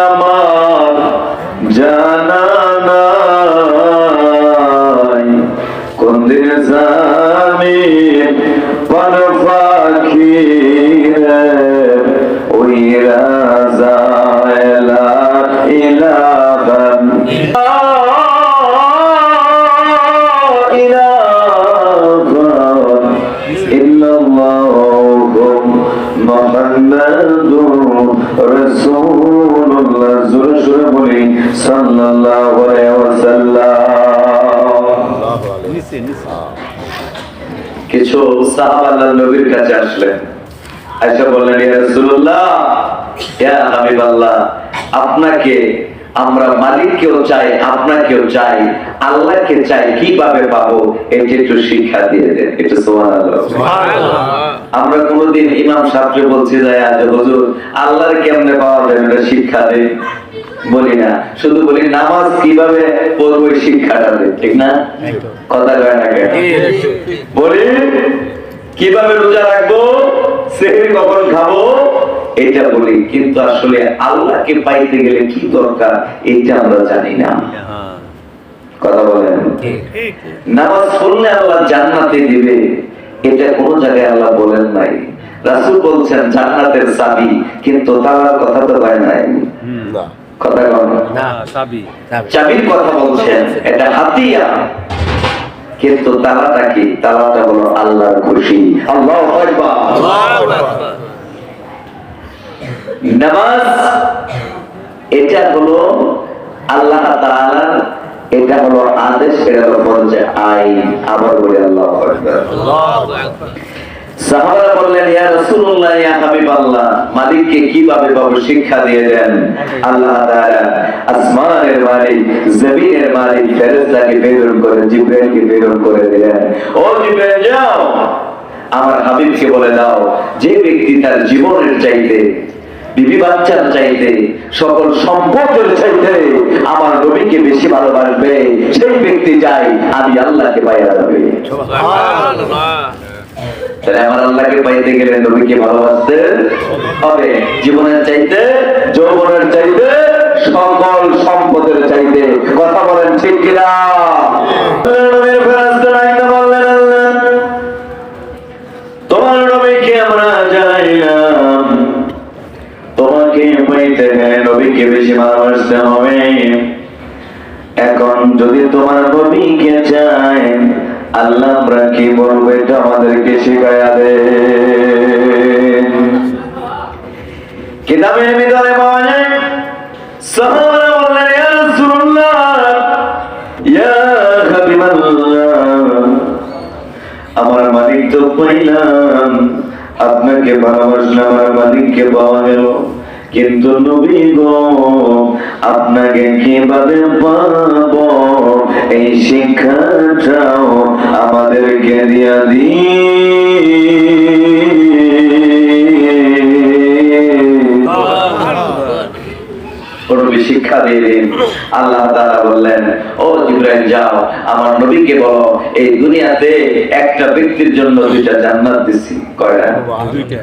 আমার জানা নাই কোন দিন জামি পর পাখি ওই রাজা লা ইলাহা রাসূলুল্লাহ জোরে বলি সাল্লাল্লাহু আলাইহি ওয়াসাল্লাম। কিছু সাহাবা নবীর কাছে আসলেন, আয়েশা বললেন, ইয়া রাসূলুল্লাহ, ইয়া হাবিবাল্লাহ, আপনাকে আমরা মালিককেও চাই, আপনাকেও চাই, আল্লাহকে চাই, কিভাবে পাবো এটা একটু শিক্ষা দিয়ে দেন। একটু সুবহানাল্লাহ। আমরা কোনদিন ইমাম সাহেবকে বলছি যে আজ হুজুর আল্লাহর কেমনে পাওয়া যায় এটা শিক্ষা দেন বলি না, শুধু বলি নামাজ কিভাবে পড়বো শিক্ষাটা দেন, ঠিক না? কথা কয় না কেন? বলি কিভাবে রোজা রাখবো, সেহরি কখন খাবো এটা বলি, কিন্তু আসলে আল্লাহকে পাইতে গেলে কি দরকার এটা আমরা জানি না। কথা বলেন, নামাজ পড়লে আল্লাহ জান্নাতে দিবে এটা কোন জায়গায় আল্লাহ বলেন নাই। রাসূল বলছেন জান্নাতের চাবি, কিন্তু তার কথা তো হয় নাই। কথা বলেন না, চাবির কথা বলছেন, এটা হাতিয়া, কিন্তু তালাটা কি? তালাটা হলো আল্লাহর খুশি। আল্লাহু আকবার। নামাজ এটা হলো আল্লাহ তাআলার, এটা হলো আদেশ, এটা হলো ফরজে আইন। আবার বলি আল্লাহু আকবার। সাহাবারা বললেন, ইয়া রাসূলুল্লাহ, ইয়া হাবিবাল্লাহ, মালিককে কিভাবে পাবো শিক্ষা দিয়ে দেন। আল্লাহ তাআলা আসমানের মালিক, জমিনের মালিক ফেরেশতাকে প্রেরণ করে, জিবরাইলকে প্রেরণ করে দিলেন, ও জিবরাইল যাও আমার হাবিবকে বলে দাও, যে ব্যক্তি তার জীবনের চাইতে, বিবি বাচ্চার চাইতে, সকল সম্পদের চাইতে আমার নবীকে বেশি ভালোবাসবে, সেই ব্যক্তি চাই আমি আল্লাহকে পাইয়া যাবে। সুবহানাল্লাহ। তাহলে আমার আল্লাহকে পাইতে গেলে নবীকে ভালোবাসতে হবে, জীবনের চাইতে, যৌবনের চাইতে, সকল সম্পদের চাইতে। কথা বলেন ঠিক কিনা? নবীর ফেরেশতারা আইনা বললেন, আল্লাহ তোমার নবীকে আমরা জানাইলাম, তোমাকে পাইতে গেলে নবীকে বেশি ভালোবাসতে হবে। এখন যদি তোমার নবীকে চাই, আল্লাহ আমরা কি বলবো এটা আমাদেরকে শিখায়া দেন। কিতাবের ভিতরে পাওয়া যায়, সাহাবারা বললেন, ইয়া রাসূলুল্লাহ, ইয়া হাবিবাল্লাহ, আমার মালিক তো পাইলাম, আপনাকে ভালোবাসলাম, আমার মালিককে পাওয়া গেল, কিন্তু নবী গো আপনাকে কিভাবে পাবো এই শিক্ষাটাও আমাদেরকে দিয়া শিক্ষা দিয়ে দিন। আল্লাহ তাআলা বললেন, ও জিবরাইল যাও আমার নবীকে বলো, এই দুনিয়াতে একটা ব্যক্তির জন্য দুইটা জান্নাত দিছি। কয়টা? দুইটা।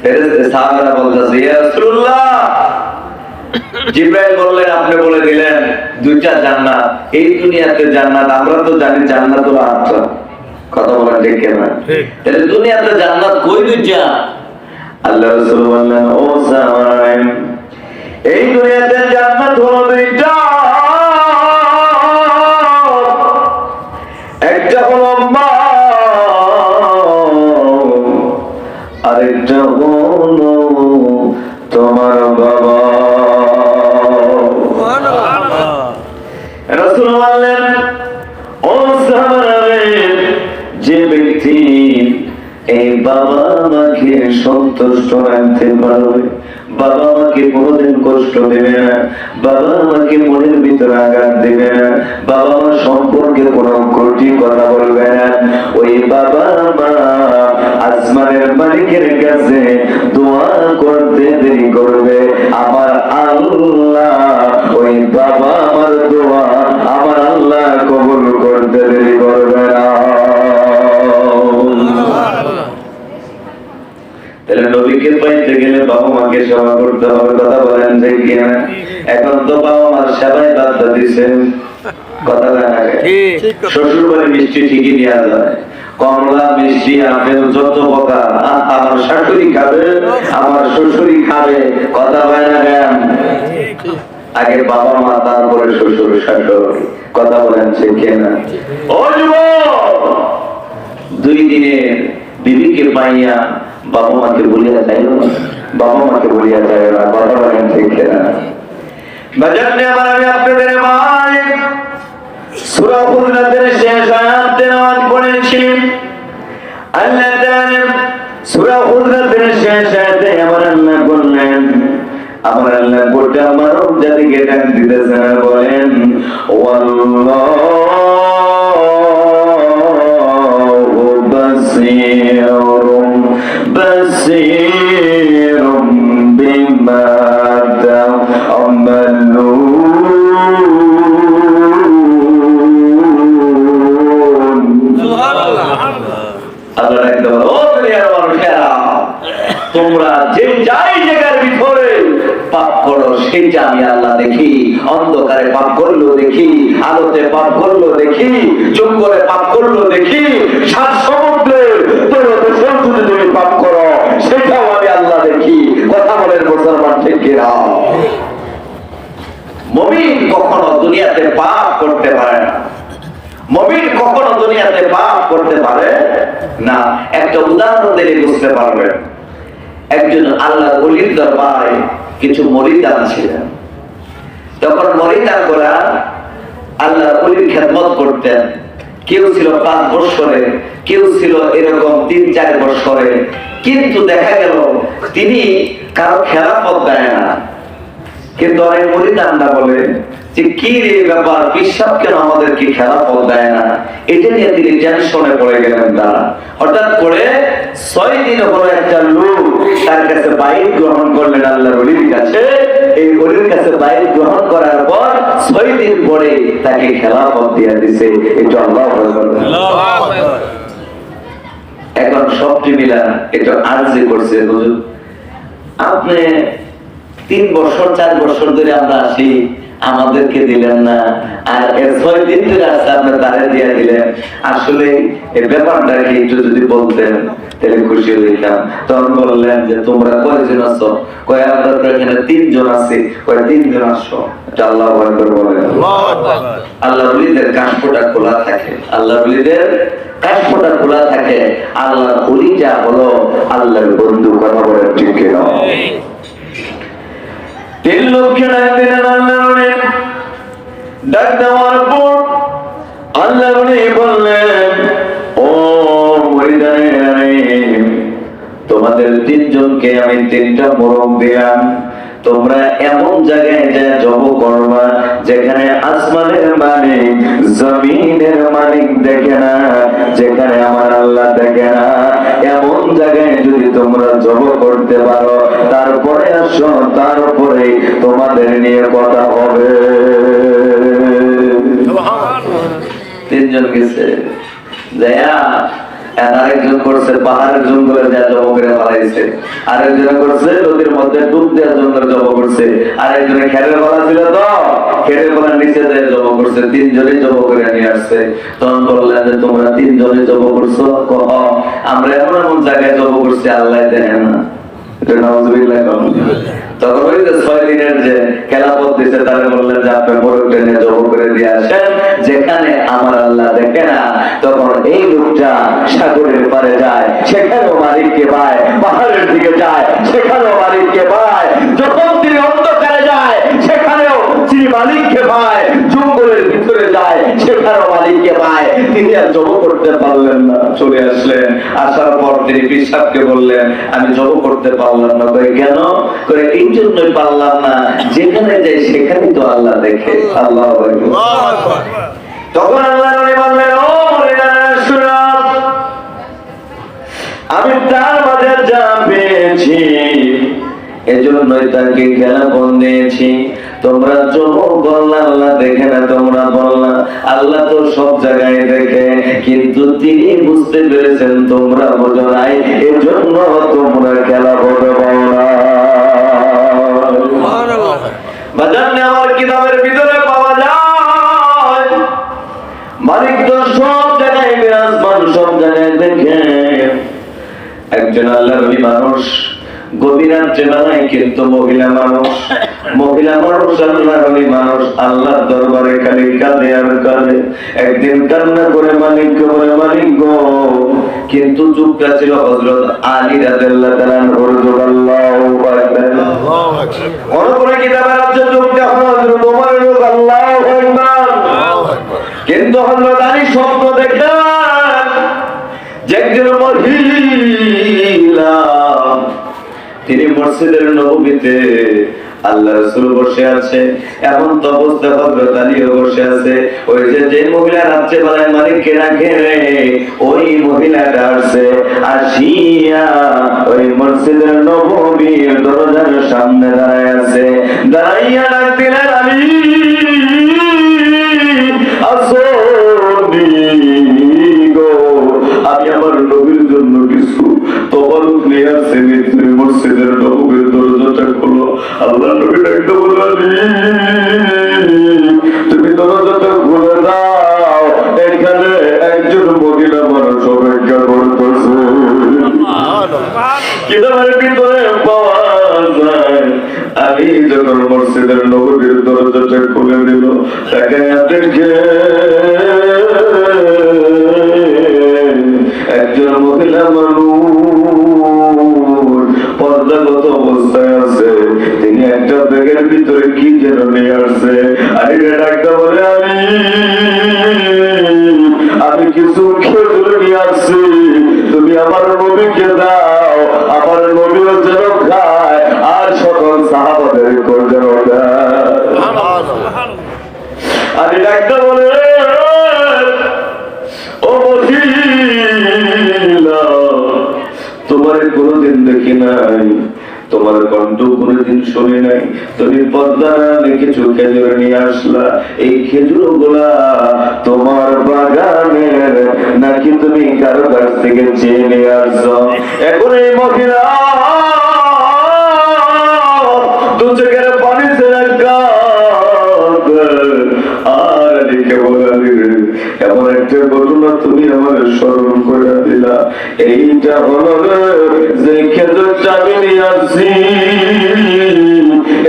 ফেরেশতা সাহাবারা বলতেছে, ইয়া রাসূলুল্লাহ, জিবরাইল বললেন, আপনি বলে দিলেন দুইটা জান্নাত। এই দুনিয়াতে জান্নাত, আমরা তো জানি জান্নাত হলো 8টা। কথা বলেন ঠিক কিনা? তাহলে দুনিয়াতে জান্নাত কই দুইটা? আল্লাহ রাসূল বললেন, ও সাহাবারা, এই দুনিয়াতে জান্নাত হলো দুইটা, একটা হলো মা, আরেকটা হলো তোমার বাবা। রাসূল বললেন, ও সাহাবারা, যে ব্যক্তি এই বাবা মাকে সন্তুষ্ট রাখতে পারবে, বাবা মাকে কোনোদিন কষ্ট দেবে না, বাবা মাকে মনের ভিতরে আঘাত দেবে না, বাবা মা সম্পর্কে কোনো কঠিন কথা বলবে না, ওই বাবা মা আসমানের মালিকের কাছে দোয়া করতে দেরি করবে, আমার আল্লাহ ওই বাবা আমার দোয়া আমার আল্লাহ কবুল করতে দেরি করবে না। তাহলে নবীকে পাইতে গেলে বাবা মাকে মাকে সেবা করতে হবে, কথা বলেন যে কিনা? এখন তো বাবা মার সেবাই বাদ দিছে, কথা বলেন। শ্বশুর বাড়ি মিষ্টি ঠিকই নেওয়া যায়, কমলা মিষ্টি আপেল যত প্রকার আমার শাশুড়ি খাবে, আমার শ্বশুরি খাবে, কথা বলেন না কেন? আগে বাবা মা, তারপরে শ্বশুর শাশুড়ি, কথা বলেন সে কিনা? ও যুবক, 2 দিনের বিবিকে পাইয়া বাবা মাকে বলিয়া যাইল না, বাবা মাকে বলিয়া যায় না, কথা বলেন ঠিক কিনা? বাজারে আমার আমি আপনাদের ভাই সূরা হুজরাতের শেষ আয়াত তেলাওয়াত করেছি। আল্লাহ তাআলা সূরা হুজরাতের শেষ আয়াতে আমার আল্লাহ বললেন, আমার আল্লাহ গোটা মানব জাতিকে ডাক দিতেছেন, বলেন ওয়াল্লাহু বাসীরুম বাসীরুম বিমা তা'মালুন। আল্লাহ একদম, ও দুনিয়ার মানুষেরা, তোমরা যে যাই জায়গার ভিতরে পাপ করো সেটা আমি আল্লাহ দেখি, অন্ধকারে পাপ করলো দেখি, আলোতে পাপ করলো দেখি, জঙ্গলে পাপ করলো দেখি, সাত সমুদ্রের দেশে যদি তুমি পাপ করো সেটাও আমি আল্লাহ দেখি, কথা বলেন মুসলমান ঠিক কিনা? মুমিন কখনো দুনিয়াতে পাপ করতে পারে না, মুমিন কখনো দুনিয়াতে পাপ করতে পারে না। একটা উদাহরণ দিলে বুঝতে পারবেন। একজন আল্লাহর ওলির দরবারে কিছু মরিদান ছিলেন। তখন মরিদান করা আল্লাহর ওলির খেদমত করতেন। কেউ ছিল 5 বছরে, কেউ ছিল এরকম 3-4 বছরে, কিন্তু দেখা গেল তিনি কারো খেলাফত দেয় না। কিন্তু অনেক মরিদানরা বলে যে কি রে ব্যাপার, বিশ্বাস কেন আমাদেরকে খেলাফত দেয় না? এটা নিয়ে তিনি টেনশনে পড়ে গেলেন। তারা হঠাৎ করে 6 দিন হলো একটা লোক তার কাছে বাইত গ্রহণ করলেন আল্লাহর ওলির কাছে। এই ওলির কাছে বাইত গ্রহণ করার পর 6 দিন পরে তাকে খেলাফত দিয়ে দিয়েছে। এটা আল্লাহু আকবার। এখন সবটি মিলা এটা আরজি করছে, হুজুর আপনি 3 বছর 4 বছর ধরে আমরা আসি, আমাদেরকে দিলেন না, আর 6 দিন ধরে আসছে আপনি তারে দিয়ে দিলেন। আসলে এই ব্যাপারটা কি একটু যদি বলতেন তাহলে খুশি হইতাম। তখন বললেন যে তোমরা কয়জন আছো? কয় আমরা তো এখানে 3 জন আছি। কয় 3 জন আসো। আল্লাহু আকবার বলেন। আল্লাহর ওলিদের কাশফোঁটা খোলা থাকে, আল্লাহর ওলিদের কাশফোঁটা খোলা থাকে। আল্লাহর ওলিটা হলো আল্লাহর বন্ধু, কথা বলেন ঠিক কিনা? 3 লোককে ডাক দিলেন আল্লাহর ওলি। ডাক দেওয়ার পর আল্লাহর ওলি বললেন, ও মুরিদানেরা, তোমাদের 3 জনকে আমি 3টা মোরগ দিলাম। তোমরা এমন জায়গায় যা জব করবা যেখানে আসমানের মালিক জমিনের মালিক দেখে না, যেখানে আমার আল্লাহ দেখে না, এমন জায়গায় যদি তোমরা জব করতে পারো তারপরে আসো, তারপরে তোমাদের নিয়ে কথা হবে। 3 জন গেছে, আরেকজন করছে পাহাড়ের জঙ্গলে যা জব করে পালাইছে, আরেকজন করছে নদীর মধ্যে ডুব দেওয়ার জন্য জব করছে, আরেকজনে খেরের পালা ছিল তো খেরের পালার নিচে যায় জব করছে। 3 জনই জব করে নিয়ে আসছে। তখন বললেন যে তোমরা 3 জনই জব করছো? আমরা এমন এমন জায়গায় জব করছি আল্লাহ দেখেন না। তখন ওই যে 6 দিনের যে খেলাফত দিচ্ছে তারা বললেন যে আপনি মোরগটা নিয়ে জব করে দিয়ে আসেন যেখানে আমার আল্লাহ দেখে না। তখন এই লোকটা সাগরের পারে যায়, সেখানেও মালিককে পায়, পাহাড়ের দিকে যায়, সেখানেও মালিককে পায়, যখন তিনি অন্ধকারে যায় সেখানেও তিনি মালিককে পায়, জঙ্গলের ভিতরে যায় সেখানেও মালিককে পায়। তিনি আর জব করতে পারলেন না, চলে আসলেন। আসার পর তিনি পিসাবকে বললেন আমি জব করতে পারলাম না। কেন? করে এই জন্যই পারলাম না, যেখানে যাই সেখানে তো আল্লাহ দেখে। আল্লাহু আকবার। তখন আল্লাহ বললেন, ও মুরিদানেরা, আমি তার মাঝে যা পেয়েছি এজন্যই তাকে খেলাফত দিয়েছি। তোমরা জব বললা আল্লাহ দেখে না, তোমরা বললা আল্লাহ তো সব জায়গায় দেখে, কিন্তু তিনি বুঝতে পেরেছেন তোমরা বোঝো নাই, এজন্য তোমরা খেলাফত বলো না। বাজারে আমার কিতাবের ভিতরে পাওয়া যায় মালিক তো সব জায়গায় বিরাজমান, সব জায়গায় দেখে একজন আল্লাহর ওলি মানুষ গভীর রাত্রে বেলায় কিন্তু মহিলা মানুষ আল্লাহর ওলি মানুষ আল্লাহর দরবারে খালি কাঁদে আর কাঁদে। একদিন কান্না করে মালিককে বলে, মালিক গো, কিন্তু চুপটা ছিল হযরত আলী রাদিয়াল্লাহু তাআলা আনহুর যুগ। আল্লাহু আকবার। কোন কিতাবের আছে চুপটা হযরত ওমরের যুগ। আল্লাহু আকবার। কিন্তু হযরত আলী স্বপ্ন দেখেন যে একজন মহিলা তিনি মসজিদের নববীতে আল্লাহ রাসূল বসে আছে, এমন তো অবস্থা হযরত আলীও বসে আছে। ওই যে মহিলা রাত্রে বেলায় মালিককে ডাকে রে, ওই মহিলাটা আসছে, আসিয়া ওই মসজিদের নববীর দরজার সামনে দাঁড়ায় আছে। দাঁড়াইয়া ডাক দিলেন, আলী আসনি গো, আমি আমার নবীর জন্য কিছু তবারুক নিয়ে আসছি, তুমি মসজিদের নববীর দরজাটা খোলো। আল্লাহ নবী ডাকতে বললেন, তুমি দরজাটা খুলে দাও, এখানে একজন মহিলা মানুষ অপেক্ষা করতেছে। কিতাবের ভিতরে পাওয়া যায় আমি যখন মসজিদের নববীর দরজাটা খুলে দিল, তাকে দেখে একজন মহিলা মানুষ পর্দাগত অবস্থায় আছে। তিনি একটা ব্যাগের ভিতরে কি যেন নিয়ে আসছে। ডাক্তার বলে, আমি কিছু খেজুর নিয়ে আসছি, তুমি আমার নবীকে দাও, আমার নবীও যেন খায় আর সকল সাহাবাদের যেন দেয়। ডাক্তার বলে, ও মহিলা, তোমার কোনদিন দেখি নাই, তোমার কণ্ঠ কোনদিন শুনি নাই, তুমি পর্দা কিছু খেজুর নিয়ে আসলা, এই খেজুর গুলা তোমার বাগানের নাকি তুমি কারো কাছ থেকে চেয়ে নিয়ে আসছো? এখন এই মহিলা দু চোখের পানি ছেড়ে আর লিখে বলালি, এমন একটা ঘটনা তুমি আমার স্মরণ করে দিলা। এইটা হলো যে খেজুরটা আমি নিয়ে আসছি,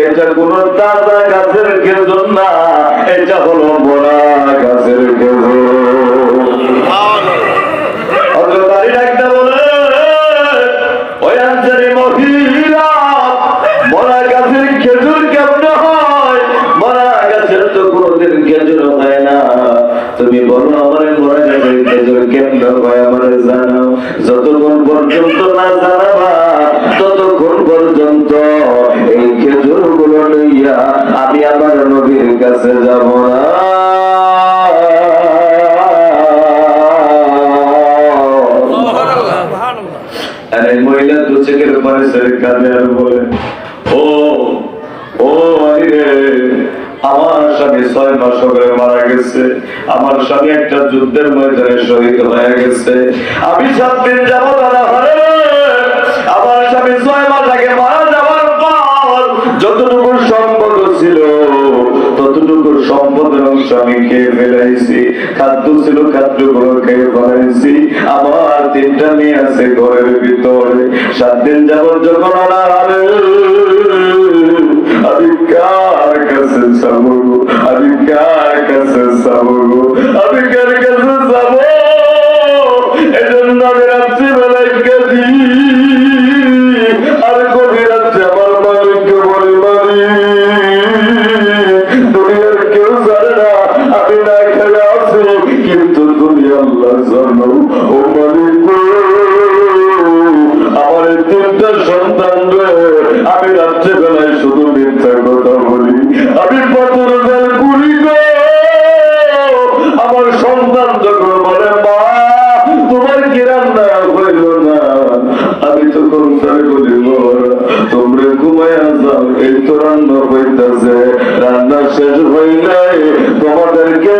এটা কোন তাজা গাছের খেজুর না, এটা হলো বড়া গাছের খেজুর। একটা বলে, ওই আনসারি মহিলা, বড়া গাছের খেজুর কেমন হয়? বড়া গাছের তো কোনদিন খেজুর হয় না, তুমি বলো আমার বড়া গাছের খেজুর কেমন হয় আমার জানাও। যতক্ষণ পর্যন্ত না জানাবা ততক্ষণ পর্যন্ত এই খেজুর গুলো লইয়া আমি আমার নবীর কাছে যাব না। আরে মহিলা দু চোখের পানি ছেড়ে কাঁদে আর বলে, ও আমার স্বামী 6 মাস আগে মারা গেছে, আমার স্বামী একটা যুদ্ধের ময়দানে শহীদ হয়ে গেছে, আমি 7 দিন যাবো তারা হারে। আমার স্বামী 6 মাস আগে মারা যাওয়ার পর যতটুকু সম্পদ ছিল ততটুকু সম্পদের অংশ আমি খেয়ে ফেলাইছি, খাদ্য ছিল খাদ্যগুলো খেয়ে ফেলাইছি। আমার 3টা মেয়ে আছে ঘরের ভিতরে, 7 দিন যাবো যখন ওরা হারে, আমি কার কাছে যাবো? আমি কার কাছে যাবো? আমি কার কাছে যাবো? এজন্য আমি রাত্রিবেলায় কাঁদি আর গভীর রাত্রে আমার মালিককে বলি, দুনিয়ার কেউ জানে না আমি না খেলে আছি, কিন্তু তুমি আল্লাহ জানো। ও মালিক, আমার 3টা সন্তান রে, আমি রাত্রেবেলায় শুধু মিথ্যা কথা বলি, আমি পাথর বের করি গো। আমার সন্তান যখন বলে, মা তোমার কি রান্না হইল না, আমি তখন তাই বলি, তোমরা ঘুমাইয়া যাও, এই তো রান্না হইতেছে, রান্না শেষ হই নাই, তোমাদেরকে